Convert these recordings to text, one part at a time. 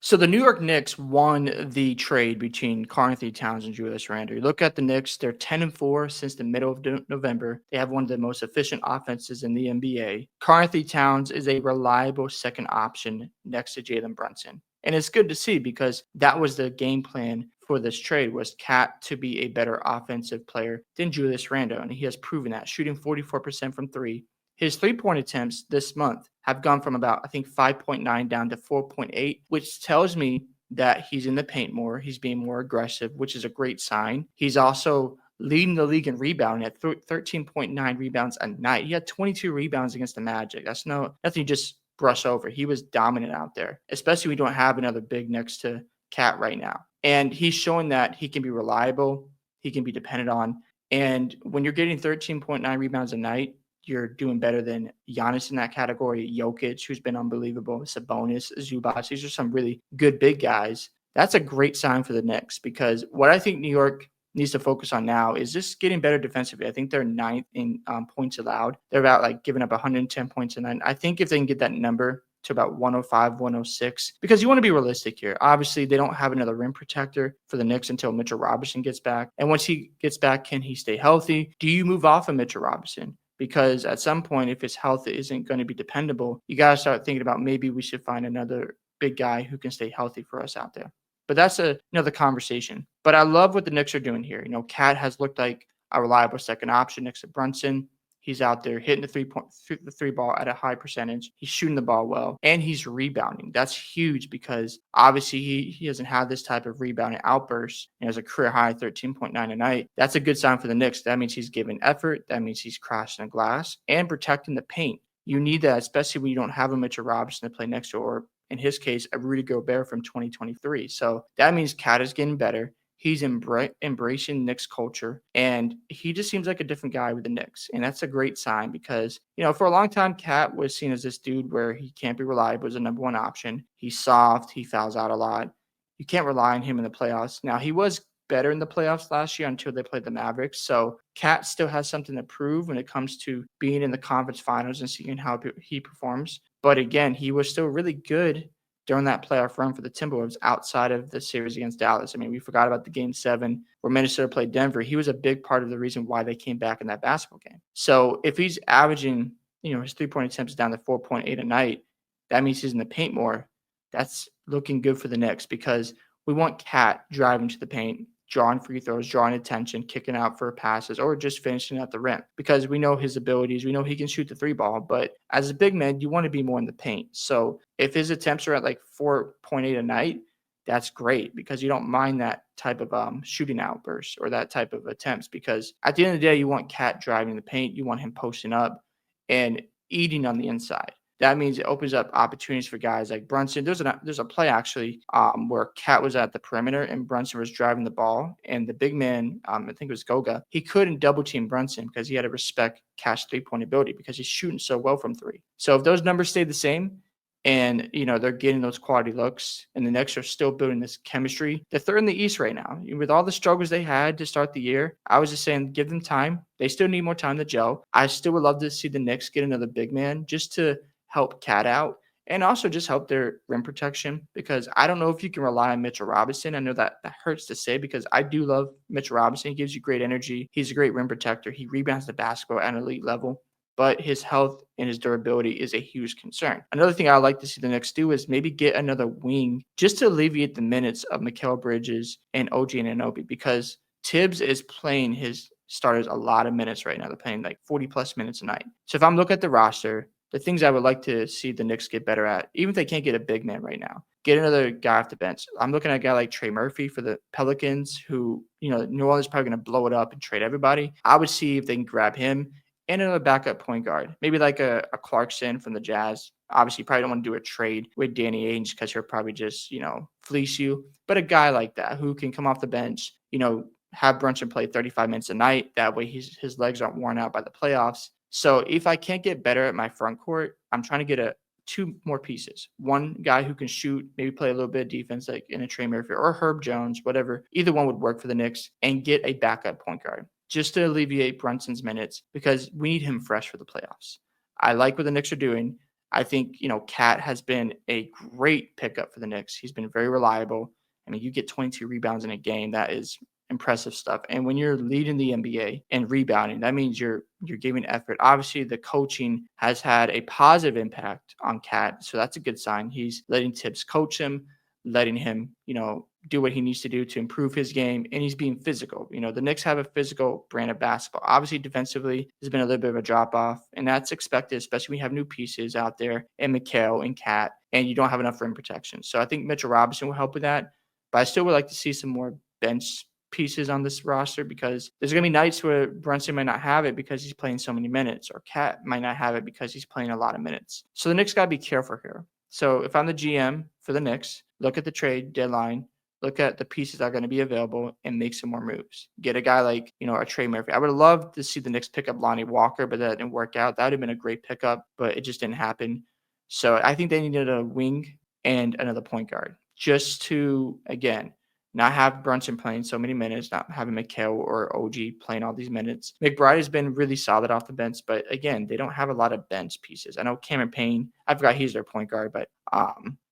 So the New York Knicks won the trade between Karl-Anthony Towns and Julius Randle. You look at the Knicks; they're 10-4 since the middle of November. They have one of the most efficient offenses in the NBA. Karl-Anthony Towns is a reliable second option next to Jalen Brunson, and it's good to see because that was the game plan for this trade: was Cat to be a better offensive player than Julius Randle, and he has proven that, shooting 44% from three. His three-point attempts this month have gone from about, I think, 5.9 down to 4.8, which tells me that he's in the paint more. He's being more aggressive, which is a great sign. He's also leading the league in rebounding at 13.9 rebounds a night. He had 22 rebounds against the Magic. That's nothing you just brush over. He was dominant out there, especially we don't have another big next to Cat right now. And he's showing that he can be reliable, he can be depended on. And when you're getting 13.9 rebounds a night, you're doing better than Giannis in that category, Jokic, who's been unbelievable, Sabonis, Zubac. These are some really good big guys. That's a great sign for the Knicks because what I think New York needs to focus on now is just getting better defensively. I think they're ninth in points allowed. They're about like giving up 110 points a night. I think if they can get that number to about 105, 106, because you want to be realistic here. Obviously, they don't have another rim protector for the Knicks until Mitchell Robinson gets back. And once he gets back, can he stay healthy? Do you move off of Mitchell Robinson? Because at some point, if his health isn't going to be dependable, you got to start thinking about maybe we should find another big guy who can stay healthy for us out there. But that's another conversation. But I love what the Knicks are doing here. Cat has looked like a reliable second option next to Brunson. He's out there hitting the three ball at a high percentage. He's shooting the ball well, and he's rebounding. That's huge because obviously he doesn't have this type of rebounding outburst. He has a career high 13.9 a night. That's a good sign for the Knicks. That means he's giving effort. That means he's crashing the glass and protecting the paint. You need that, especially when you don't have a Mitchell Robinson to play next to, or in his case, a Rudy Gobert from 2023. So that means Cat is getting better. He's embracing Knicks culture, and he just seems like a different guy with the Knicks. And that's a great sign because, for a long time, Cat was seen as this dude where he can't be reliable as a number one option. He's soft. He fouls out a lot. You can't rely on him in the playoffs. Now, he was better in the playoffs last year until they played the Mavericks. So Cat still has something to prove when it comes to being in the conference finals and seeing how he performs. But again, he was still really good during that playoff run for the Timberwolves outside of the series against Dallas. I mean, we forgot about the game 7 where Minnesota played Denver. He was a big part of the reason why they came back in that basketball game. So if he's averaging, his three-point attempts down to 4.8 a night, that means he's in the paint more. That's looking good for the Knicks because we want Cat driving to the paint, drawing free throws, drawing attention, kicking out for passes, or just finishing at the rim because we know his abilities. We know he can shoot the three ball, but as a big man, you want to be more in the paint. So if his attempts are at like 4.8 a night, that's great because you don't mind that type of shooting outburst or that type of attempts because at the end of the day, you want Cat driving the paint. You want him posting up and eating on the inside. That means it opens up opportunities for guys like Brunson. There's a play actually where Cat was at the perimeter and Brunson was driving the ball, and the big man, I think it was Goga, he couldn't double team Brunson because he had to respect Cat's 3-point ability because he's shooting so well from three. So if those numbers stay the same, and they're getting those quality looks, and the Knicks are still building this chemistry. They're third in the East right now. With all the struggles they had to start the year, I was just saying, give them time. They still need more time to gel. I still would love to see the Knicks get another big man just to help Cat out and also just help their rim protection because I don't know if you can rely on Mitchell Robinson. I know that hurts to say because I do love Mitchell Robinson. He gives you great energy. He's a great rim protector. He rebounds the basketball at an elite level. But his health and his durability is a huge concern. Another thing I like to see the Knicks do is maybe get another wing just to alleviate the minutes of Mikal Bridges and OG Anunoby because Tibbs is playing his starters a lot of minutes right now. They're playing like 40-plus minutes a night. So if I'm looking at the roster, the things I would like to see the Knicks get better at, even if they can't get a big man right now, get another guy off the bench. I'm looking at a guy like Trey Murphy for the Pelicans who, New Orleans is probably going to blow it up and trade everybody. I would see if they can grab him and another backup point guard, maybe like a Clarkson from the Jazz. Obviously, you probably don't want to do a trade with Danny Ainge because he'll probably just, fleece you. But a guy like that who can come off the bench, have Brunson play 35 minutes a night. That way his legs aren't worn out by the playoffs. So if I can't get better at my front court, I'm trying to get two more pieces. One guy who can shoot, maybe play a little bit of defense like in a Trey Murphy or Herb Jones, whatever. Either one would work for the Knicks, and get a backup point guard just to alleviate Brunson's minutes because we need him fresh for the playoffs. I like what the Knicks are doing. I think, Cat has been a great pickup for the Knicks. He's been very reliable. I mean, you get 22 rebounds in a game. That is impressive stuff. And when you're leading the NBA and rebounding, that means you're giving effort. Obviously, the coaching has had a positive impact on Cat, so that's a good sign. He's letting Tibbs coach him, letting him, do what he needs to do to improve his game, and he's being physical. The Knicks have a physical brand of basketball. Obviously, defensively, there's been a little bit of a drop off, and that's expected, especially when you have new pieces out there and Mikal and Cat, and you don't have enough rim protection. So I think Mitchell Robinson will help with that, but I still would like to see some more bench pieces on this roster because there's going to be nights where Brunson might not have it because he's playing so many minutes, or Cat might not have it because he's playing a lot of minutes. So the Knicks got to be careful here. So if I'm the GM for the Knicks, look at the trade deadline, look at the pieces that are going to be available, and make some more moves. Get a guy like, a Trey Murphy. I would have loved to see the Knicks pick up Lonnie Walker, but that didn't work out. That would have been a great pickup, but it just didn't happen. So I think they needed a wing and another point guard just to, again, not have Brunson playing so many minutes, not having Mikal or OG playing all these minutes. McBride has been really solid off the bench, but again, they don't have a lot of bench pieces. I know Cameron Payne, I forgot he's their point guard, but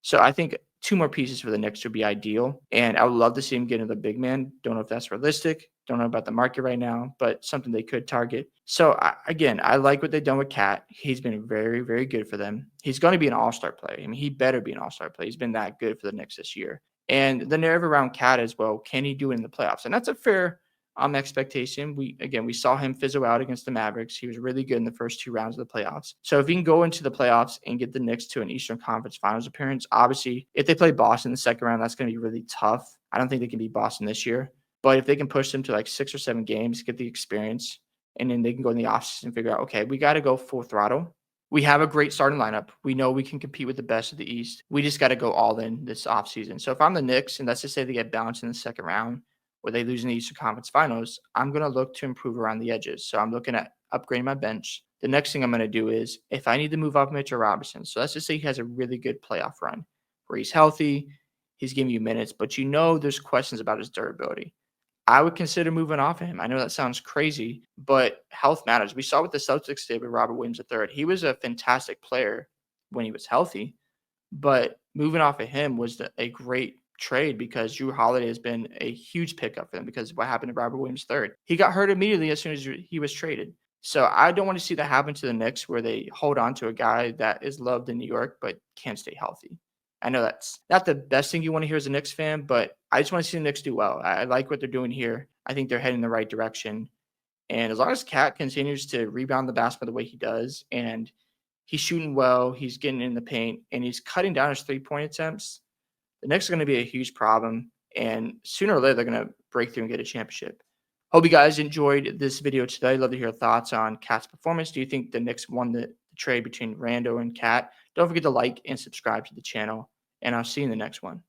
so I think two more pieces for the Knicks would be ideal. And I would love to see him get into the big man. Don't know if that's realistic. Don't know about the market right now, but something they could target. So I like what they've done with Cat. He's been very, very good for them. He's going to be an all-star player. I mean, he better be an all-star player. He's been that good for the Knicks this year. And the narrative around Cat as well, can he do it in the playoffs? And that's a fair expectation. We saw him fizzle out against the Mavericks. He was really good in the first two rounds of the playoffs. So if he can go into the playoffs and get the Knicks to an Eastern Conference Finals appearance, obviously, if they play Boston in the second round, that's going to be really tough. I don't think they can beat Boston this year. But if they can push them to like 6 or 7 games, get the experience, and then they can go in the offseason and figure out, okay, we got to go full throttle. We have a great starting lineup. We know we can compete with the best of the East. We just got to go all in this offseason. So if I'm the Knicks, and let's just say they get bounced in the second round, or they lose in the Eastern Conference Finals, I'm going to look to improve around the edges. So I'm looking at upgrading my bench. The next thing I'm going to do is if I need to move off Mitchell Robinson, so let's just say he has a really good playoff run where he's healthy, he's giving you minutes, but there's questions about his durability. I would consider moving off of him. I know that sounds crazy, but health matters. We saw what the Celtics did with Robert Williams III. He was a fantastic player when he was healthy, but moving off of him was a great trade because Drew Holiday has been a huge pickup for them because of what happened to Robert Williams III. He got hurt immediately as soon as he was traded. So I don't want to see that happen to the Knicks where they hold on to a guy that is loved in New York but can't stay healthy. I know that's not the best thing you want to hear as a Knicks fan, but I just want to see the Knicks do well. I like what they're doing here. I think they're heading in the right direction. And as long as Cat continues to rebound the basketball the way he does, and he's shooting well, he's getting in the paint, and he's cutting down his three-point attempts, the Knicks are going to be a huge problem. And sooner or later, they're going to break through and get a championship. Hope you guys enjoyed this video today. Love to hear your thoughts on Cat's performance. Do you think the Knicks won the trade between Rando and Cat? Don't forget to like and subscribe to the channel, and I'll see you in the next one.